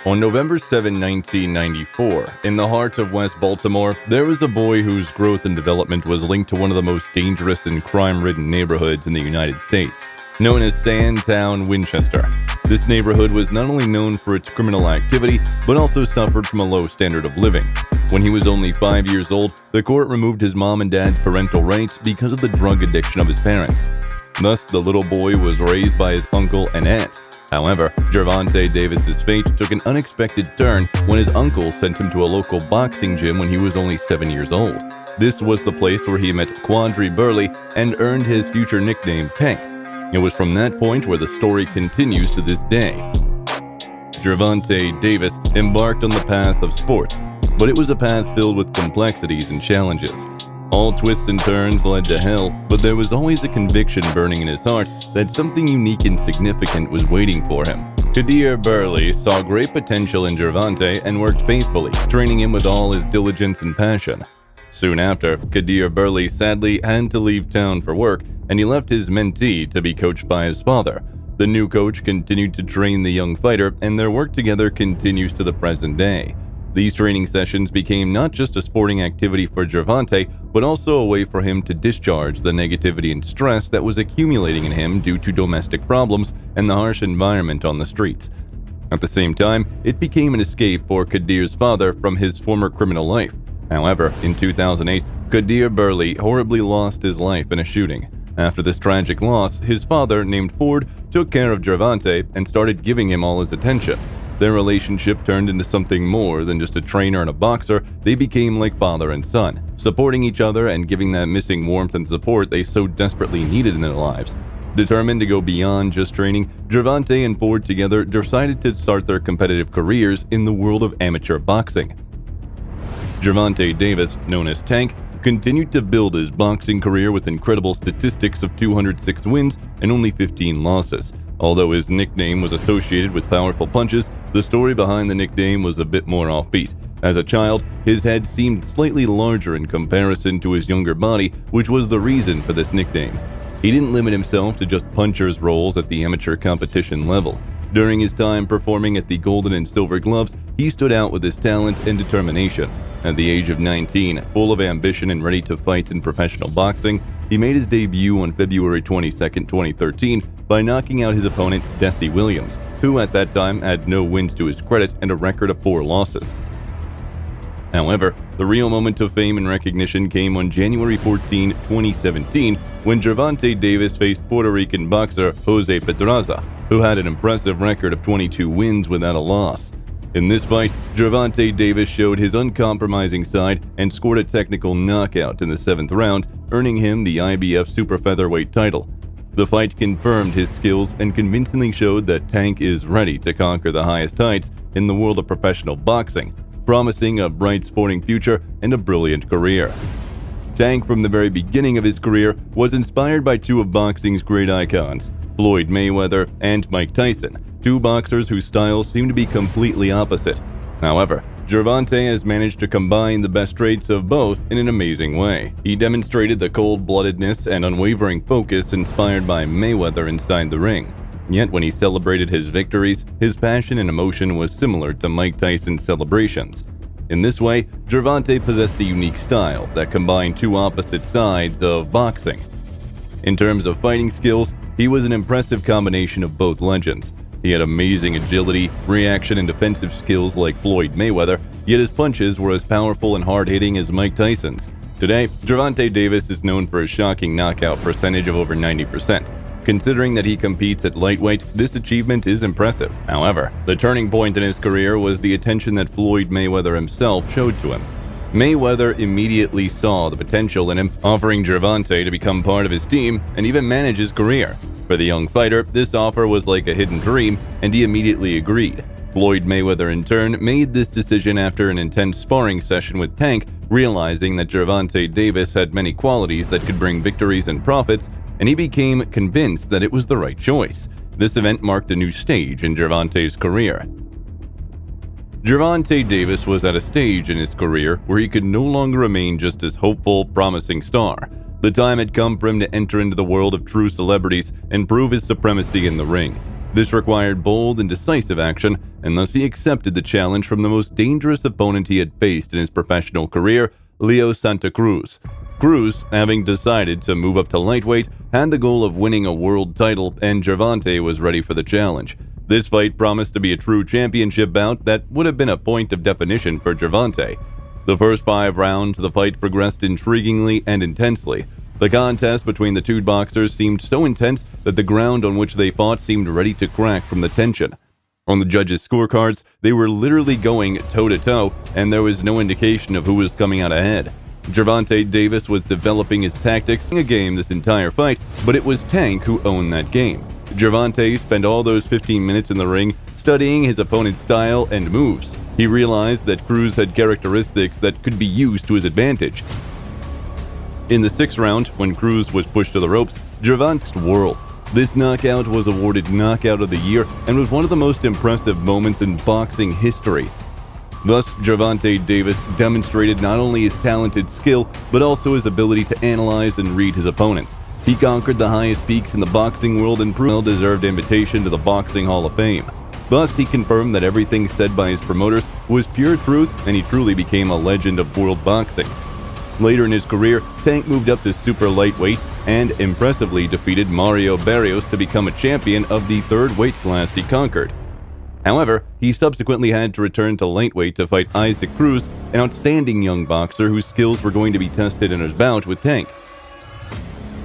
On November 7, 1994, in the heart of West Baltimore, there was a boy whose growth and development was linked to one of the most dangerous and crime-ridden neighborhoods in the United States, known as Sandtown-Winchester. This neighborhood was not only known for its criminal activity, but also suffered from a low standard of living. When he was only 5 years old, the court removed his mom and dad's parental rights because of the drug addiction of his parents. Thus, the little boy was raised by his uncle and aunt. However, Gervonta Davis's fate took an unexpected turn when his uncle sent him to a local boxing gym when he was only 7 years old. This was the place where he met Quadir Burley and earned his future nickname Tank. It was from that point where the story continues to this day. Gervonta Davis embarked on the path of sports, but it was a path filled with complexities and challenges. All twists and turns led to hell, but there was always a conviction burning in his heart that something unique and significant was waiting for him. Kadir Burley saw great potential in Gervonta and worked faithfully, training him with all his diligence and passion. Soon after, Kadir Burley sadly had to leave town for work, and he left his mentee to be coached by his father. The new coach continued to train the young fighter, and their work together continues to the present day. These training sessions became not just a sporting activity for Gervonta, but also a way for him to discharge the negativity and stress that was accumulating in him due to domestic problems and the harsh environment on the streets. At the same time, it became an escape for Kadir's father from his former criminal life. However, in 2008, Kadir Burley horribly lost his life in a shooting. After this tragic loss, his father, named Ford, took care of Gervonta and started giving him all his attention. Their relationship turned into something more than just a trainer and a boxer. They became like father and son, supporting each other and giving that missing warmth and support they so desperately needed in their lives. Determined to go beyond just training, Gervonta and Ford together decided to start their competitive careers in the world of amateur boxing. Gervonta Davis, known as Tank, continued to build his boxing career with incredible statistics of 206 wins and only 15 losses. Although his nickname was associated with powerful punches, the story behind the nickname was a bit more offbeat. As a child, his head seemed slightly larger in comparison to his younger body, which was the reason for this nickname. He didn't limit himself to just puncher's roles at the amateur competition level. During his time performing at the Golden and Silver Gloves, he stood out with his talent and determination. At the age of 19, full of ambition and ready to fight in professional boxing, he made his debut on February 22, 2013 by knocking out his opponent Desi Williams, who at that time had no wins to his credit and a record of 4 losses. However, the real moment of fame and recognition came on January 14, 2017, when Gervonta Davis faced Puerto Rican boxer Jose Pedraza, who had an impressive record of 22 wins without a loss. In this fight, Gervonta Davis showed his uncompromising side and scored a technical knockout in the 7th round, earning him the IBF Super Featherweight title. The fight confirmed his skills and convincingly showed that Tank is ready to conquer the highest heights in the world of professional boxing, promising a bright sporting future and a brilliant career. Tank, from the very beginning of his career, was inspired by 2 of boxing's great icons, Floyd Mayweather and Mike Tyson, 2 boxers whose styles seem to be completely opposite. However, Gervonta has managed to combine the best traits of both in an amazing way. He demonstrated the cold-bloodedness and unwavering focus inspired by Mayweather inside the ring. Yet when he celebrated his victories, his passion and emotion was similar to Mike Tyson's celebrations. In this way, Gervonta possessed a unique style that combined 2 opposite sides of boxing. In terms of fighting skills, he was an impressive combination of both legends. He had amazing agility, reaction, and defensive skills like Floyd Mayweather, yet his punches were as powerful and hard-hitting as Mike Tyson's. Today, Gervonta Davis is known for a shocking knockout percentage of over 90%. Considering that he competes at lightweight, this achievement is impressive. However, the turning point in his career was the attention that Floyd Mayweather himself showed to him. Mayweather immediately saw the potential in him, offering Gervonta to become part of his team and even manage his career. For the young fighter, this offer was like a hidden dream, and he immediately agreed. Floyd Mayweather, in turn, made this decision after an intense sparring session with Tank, realizing that Gervonta Davis had many qualities that could bring victories and profits, and he became convinced that it was the right choice. This event marked a new stage in Gervonta's career. Gervonta Davis was at a stage in his career where he could no longer remain just his hopeful, promising star. The time had come for him to enter into the world of true celebrities and prove his supremacy in the ring. This required bold and decisive action, and thus he accepted the challenge from the most dangerous opponent he had faced in his professional career, Leo Santa Cruz. Cruz, having decided to move up to lightweight, had the goal of winning a world title, and Gervonta was ready for the challenge. This fight promised to be a true championship bout that would have been a point of definition for Gervonta. The first 5 rounds of the fight progressed intriguingly and intensely. The contest between the two boxers seemed so intense that the ground on which they fought seemed ready to crack from the tension. On the judges' scorecards, they were literally going toe-to-toe, and there was no indication of who was coming out ahead. Gervonta Davis was developing his tactics in a game this entire fight, but it was Tank who owned that game. Gervonta spent all those 15 minutes in the ring studying his opponent's style and moves. He realized that Cruz had characteristics that could be used to his advantage. In the 6th round, when Cruz was pushed to the ropes, Gervonta whirled. This knockout was awarded Knockout of the Year and was one of the most impressive moments in boxing history. Thus, Gervonta Davis demonstrated not only his talented skill, but also his ability to analyze and read his opponents. He conquered the highest peaks in the boxing world and proved a well-deserved invitation to the Boxing Hall of Fame. Thus, he confirmed that everything said by his promoters was pure truth, and he truly became a legend of world boxing. Later in his career, Tank moved up to super lightweight and impressively defeated Mario Barrios to become a champion of the 3rd weight class he conquered. However, he subsequently had to return to lightweight to fight Isaac Cruz, an outstanding young boxer whose skills were going to be tested in his bout with Tank.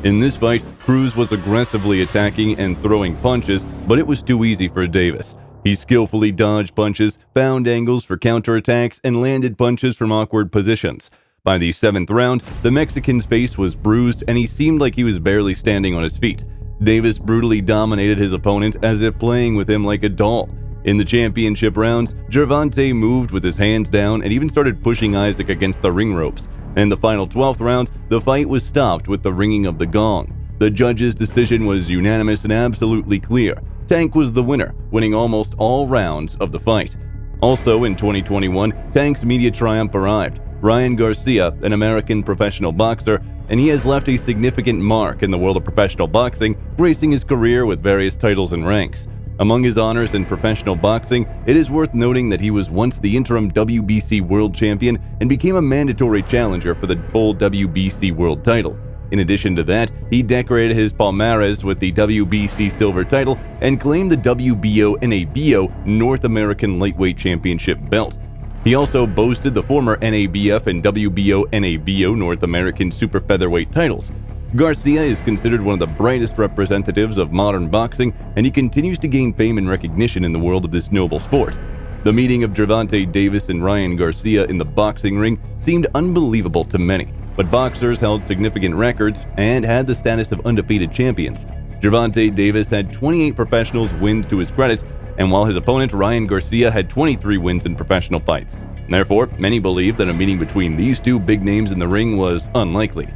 In this fight, Cruz was aggressively attacking and throwing punches, but it was too easy for Davis. He skillfully dodged punches, found angles for counterattacks, and landed punches from awkward positions. By the 7th round, the Mexican's face was bruised and he seemed like he was barely standing on his feet. Davis brutally dominated his opponent as if playing with him like a doll. In the championship rounds, Gervonta moved with his hands down and even started pushing Isaac against the ring ropes. In the final 12th round, the fight was stopped with the ringing of the gong. The judge's decision was unanimous and absolutely clear. Tank was the winner, winning almost all rounds of the fight. Also in 2021, Tank's media triumph arrived. Ryan Garcia, an American professional boxer, and he has left a significant mark in the world of professional boxing, gracing his career with various titles and ranks. Among his honors in professional boxing, it is worth noting that he was once the interim WBC World Champion and became a mandatory challenger for the full WBC World title. In addition to that, he decorated his palmarès with the WBC Silver title and claimed the WBO NABO North American Lightweight Championship belt. He also boasted the former NABF and WBO NABO North American Super Featherweight titles. Garcia is considered one of the brightest representatives of modern boxing, and he continues to gain fame and recognition in the world of this noble sport. The meeting of Gervonta Davis and Ryan Garcia in the boxing ring seemed unbelievable to many, but boxers held significant records and had the status of undefeated champions. Gervonta Davis had 28 professional wins to his credit, and while his opponent Ryan Garcia had 23 wins in professional fights. Therefore, many believe that a meeting between these two big names in the ring was unlikely.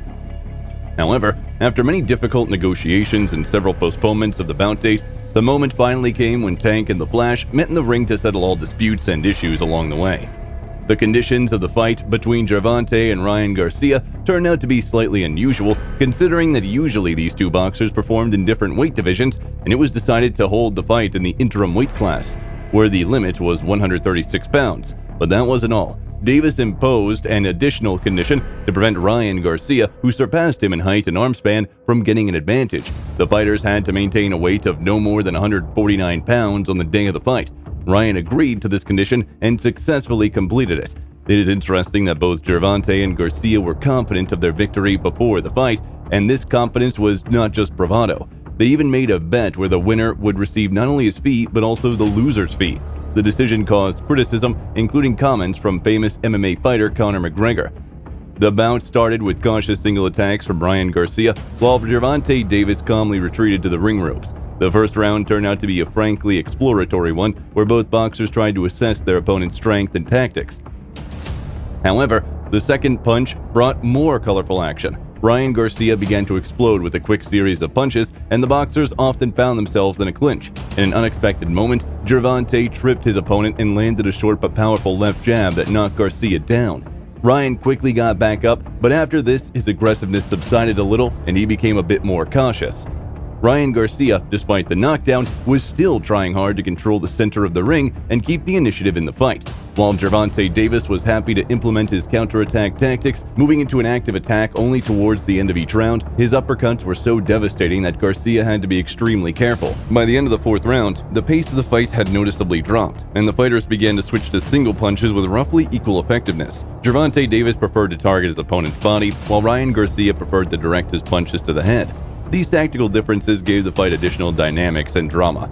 However, after many difficult negotiations and several postponements of the bout date, the moment finally came when Tank and the Flash met in the ring to settle all disputes and issues along the way. The conditions of the fight between Gervonta and Ryan Garcia turned out to be slightly unusual, considering that usually these two boxers performed in different weight divisions, and it was decided to hold the fight in the interim weight class, where the limit was 136 pounds. But that wasn't all. Davis imposed an additional condition to prevent Ryan Garcia, who surpassed him in height and arm span, from getting an advantage. The fighters had to maintain a weight of no more than 149 pounds on the day of the fight. Ryan agreed to this condition and successfully completed it. It is interesting that both Gervonta and Garcia were confident of their victory before the fight, and this confidence was not just bravado. They even made a bet where the winner would receive not only his fee, but also the loser's fee. The decision caused criticism, including comments from famous MMA fighter Conor McGregor. The bout started with cautious single attacks from Ryan Garcia, while Gervonta Davis calmly retreated to the ring ropes. The first round turned out to be a frankly exploratory one, where both boxers tried to assess their opponent's strength and tactics. However, the second punch brought more colorful action. Ryan Garcia began to explode with a quick series of punches, and the boxers often found themselves in a clinch. In an unexpected moment, Gervonta tripped his opponent and landed a short but powerful left jab that knocked Garcia down. Ryan quickly got back up, but after this, his aggressiveness subsided a little and he became a bit more cautious. Ryan Garcia, despite the knockdown, was still trying hard to control the center of the ring and keep the initiative in the fight. While Gervonta Davis was happy to implement his counterattack tactics, moving into an active attack only towards the end of each round, his uppercuts were so devastating that Garcia had to be extremely careful. By the end of the fourth round, the pace of the fight had noticeably dropped, and the fighters began to switch to single punches with roughly equal effectiveness. Gervonta Davis preferred to target his opponent's body, while Ryan Garcia preferred to direct his punches to the head. These tactical differences gave the fight additional dynamics and drama.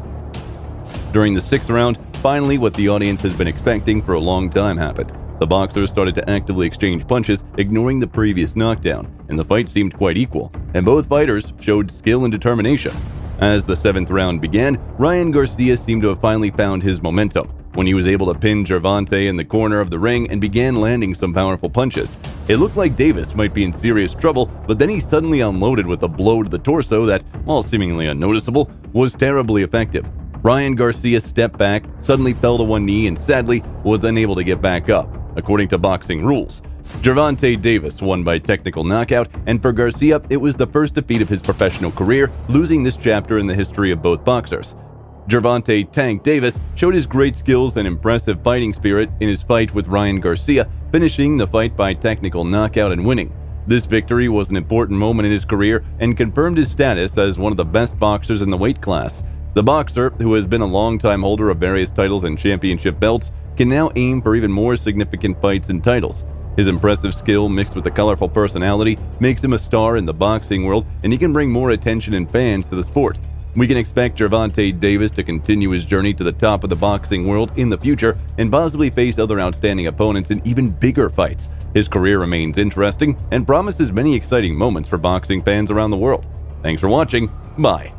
During the sixth round, finally what the audience has been expecting for a long time happened. The boxers started to actively exchange punches, ignoring the previous knockdown, and the fight seemed quite equal, and both fighters showed skill and determination. As the seventh round began, Ryan Garcia seemed to have finally found his momentum, when he was able to pin Gervonta in the corner of the ring and began landing some powerful punches. It looked like Davis might be in serious trouble, but then he suddenly unloaded with a blow to the torso that, while seemingly unnoticeable, was terribly effective. Ryan Garcia stepped back, suddenly fell to one knee, and sadly was unable to get back up, according to boxing rules. Gervonta Davis won by technical knockout, and for Garcia, it was the first defeat of his professional career, losing this chapter in the history of both boxers. Gervonta "Tank" Davis showed his great skills and impressive fighting spirit in his fight with Ryan Garcia, finishing the fight by technical knockout and winning. This victory was an important moment in his career and confirmed his status as one of the best boxers in the weight class. The boxer, who has been a long-time holder of various titles and championship belts, can now aim for even more significant fights and titles. His impressive skill mixed with a colorful personality makes him a star in the boxing world, and he can bring more attention and fans to the sport. We can expect Gervonta Davis to continue his journey to the top of the boxing world in the future and possibly face other outstanding opponents in even bigger fights. His career remains interesting and promises many exciting moments for boxing fans around the world. Thanks for watching. Bye.